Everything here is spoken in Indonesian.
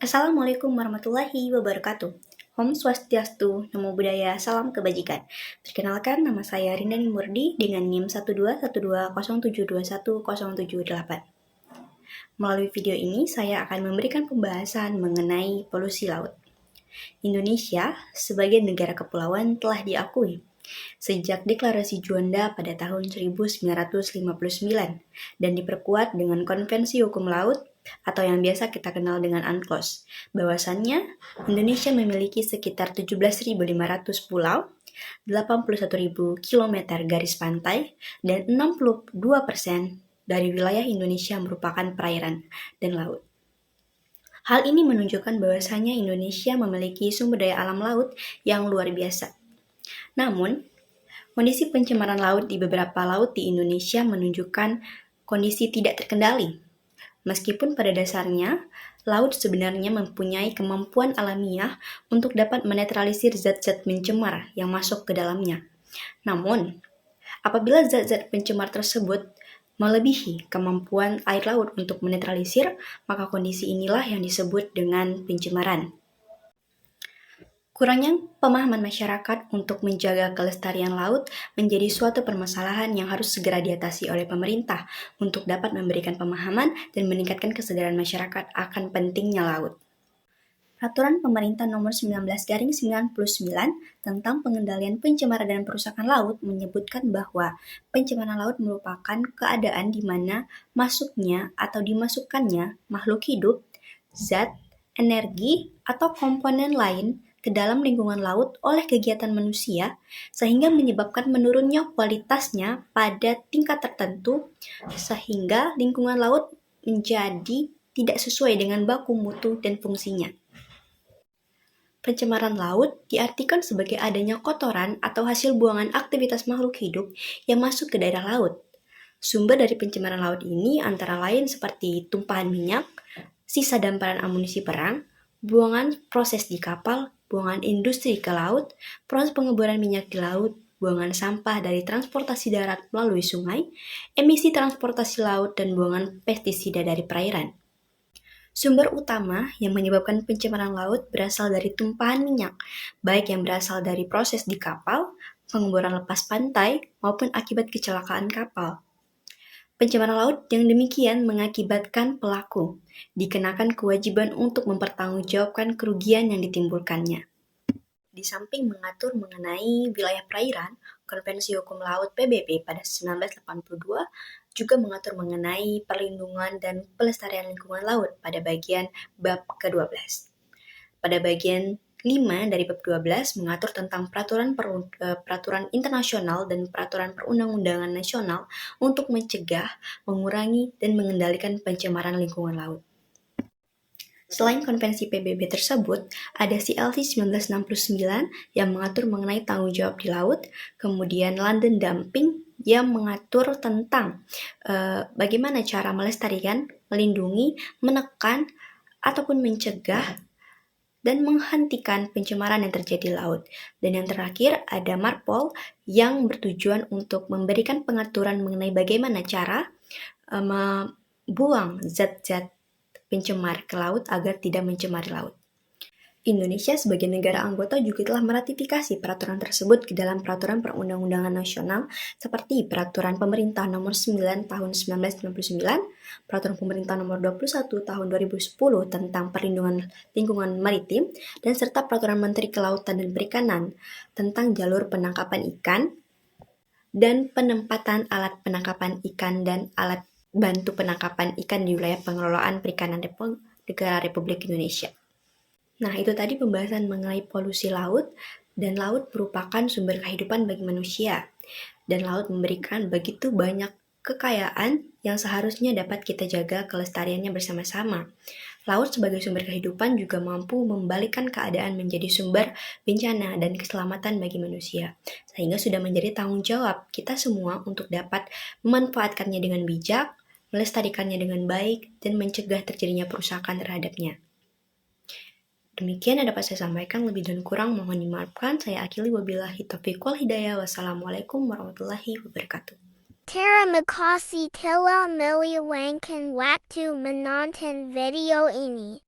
Assalamualaikum warahmatullahi wabarakatuh. Om Swastiastu, Namo Buddhaya, Salam Kebajikan. Perkenalkan, nama saya Rindani Murdi dengan NIM 12120721078. Melalui video ini, saya akan memberikan pembahasan mengenai polusi laut. Indonesia, sebagai negara kepulauan, telah diakui sejak Deklarasi Juanda pada tahun 1959 dan diperkuat dengan Konvensi Hukum Laut atau yang biasa kita kenal dengan UNCLOS. Bahwasannya, Indonesia memiliki sekitar 17.500 pulau, 81.000 km garis pantai, dan 62% dari wilayah Indonesia merupakan perairan dan laut. Hal ini menunjukkan bahwasannya Indonesia memiliki sumber daya alam laut yang luar biasa. Namun, kondisi pencemaran laut di beberapa laut di Indonesia menunjukkan kondisi tidak terkendali. Meskipun pada dasarnya, laut sebenarnya mempunyai kemampuan alamiah untuk dapat menetralisir zat-zat pencemar yang masuk ke dalamnya. Namun, apabila zat-zat pencemar tersebut melebihi kemampuan air laut untuk menetralisir, maka kondisi inilah yang disebut dengan pencemaran. Kurangnya pemahaman masyarakat untuk menjaga kelestarian laut menjadi suatu permasalahan yang harus segera diatasi oleh pemerintah untuk dapat memberikan pemahaman dan meningkatkan kesadaran masyarakat akan pentingnya laut. Peraturan Pemerintah Nomor 19/99 tentang pengendalian pencemaran dan perusakan laut menyebutkan bahwa pencemaran laut merupakan keadaan di mana masuknya atau dimasukkannya makhluk hidup, zat, energi, atau komponen lain ke dalam lingkungan laut oleh kegiatan manusia sehingga menyebabkan menurunnya kualitasnya pada tingkat tertentu sehingga lingkungan laut menjadi tidak sesuai dengan baku mutu dan fungsinya. Pencemaran laut diartikan sebagai adanya kotoran atau hasil buangan aktivitas makhluk hidup yang masuk ke daerah laut. Sumber dari pencemaran laut ini antara lain seperti tumpahan minyak, sisa damparan amunisi perang, buangan proses di kapal, buangan industri ke laut, proses pengeboran minyak di laut, buangan sampah dari transportasi darat melalui sungai, emisi transportasi laut, dan buangan pestisida dari perairan. Sumber utama yang menyebabkan pencemaran laut berasal dari tumpahan minyak, baik yang berasal dari proses di kapal, pengeboran lepas pantai, maupun akibat kecelakaan kapal. Pencemaran laut yang demikian mengakibatkan pelaku dikenakan kewajiban untuk mempertanggungjawabkan kerugian yang ditimbulkannya. Di samping mengatur mengenai wilayah perairan, Konvensi Hukum Laut PBB pada 1982 juga mengatur mengenai perlindungan dan pelestarian lingkungan laut pada bagian bab ke-12. Pada bagian 5 dari bab 12 mengatur tentang peraturan internasional dan peraturan perundang-undangan nasional untuk mencegah, mengurangi, dan mengendalikan pencemaran lingkungan laut. Selain konvensi PBB tersebut, ada CLT 1969 yang mengatur mengenai tanggung jawab di laut, kemudian London Dumping yang mengatur tentang bagaimana cara melestarikan, melindungi, menekan, ataupun mencegah dan menghentikan pencemaran yang terjadi di laut. Dan yang terakhir ada MARPOL yang bertujuan untuk memberikan pengaturan mengenai bagaimana cara membuang zat-zat pencemar ke laut agar tidak mencemari laut. Indonesia sebagai negara anggota juga telah meratifikasi peraturan tersebut ke dalam peraturan perundang-undangan nasional seperti Peraturan Pemerintah Nomor 9 Tahun 1999, Peraturan Pemerintah Nomor 21 Tahun 2010 tentang Perlindungan Lingkungan Maritim, dan serta Peraturan Menteri Kelautan dan Perikanan tentang jalur penangkapan ikan dan penempatan alat penangkapan ikan dan alat bantu penangkapan ikan di wilayah pengelolaan perikanan negara Republik Indonesia. Nah, itu tadi pembahasan mengenai polusi laut, dan laut merupakan sumber kehidupan bagi manusia. Dan laut memberikan begitu banyak kekayaan yang seharusnya dapat kita jaga kelestariannya bersama-sama. Laut sebagai sumber kehidupan juga mampu membalikkan keadaan menjadi sumber bencana dan keselamatan bagi manusia. Sehingga sudah menjadi tanggung jawab kita semua untuk dapat memanfaatkannya dengan bijak, melestarikannya dengan baik, dan mencegah terjadinya perusakan terhadapnya. Demikian yang dapat saya sampaikan, lebih dan kurang mohon dimaafkan. Saya akhiri wabillahi taufiq wal hidayah. Wassalamualaikum warahmatullahi wabarakatuh. Terima kasih telah melihat waktu menonton video ini.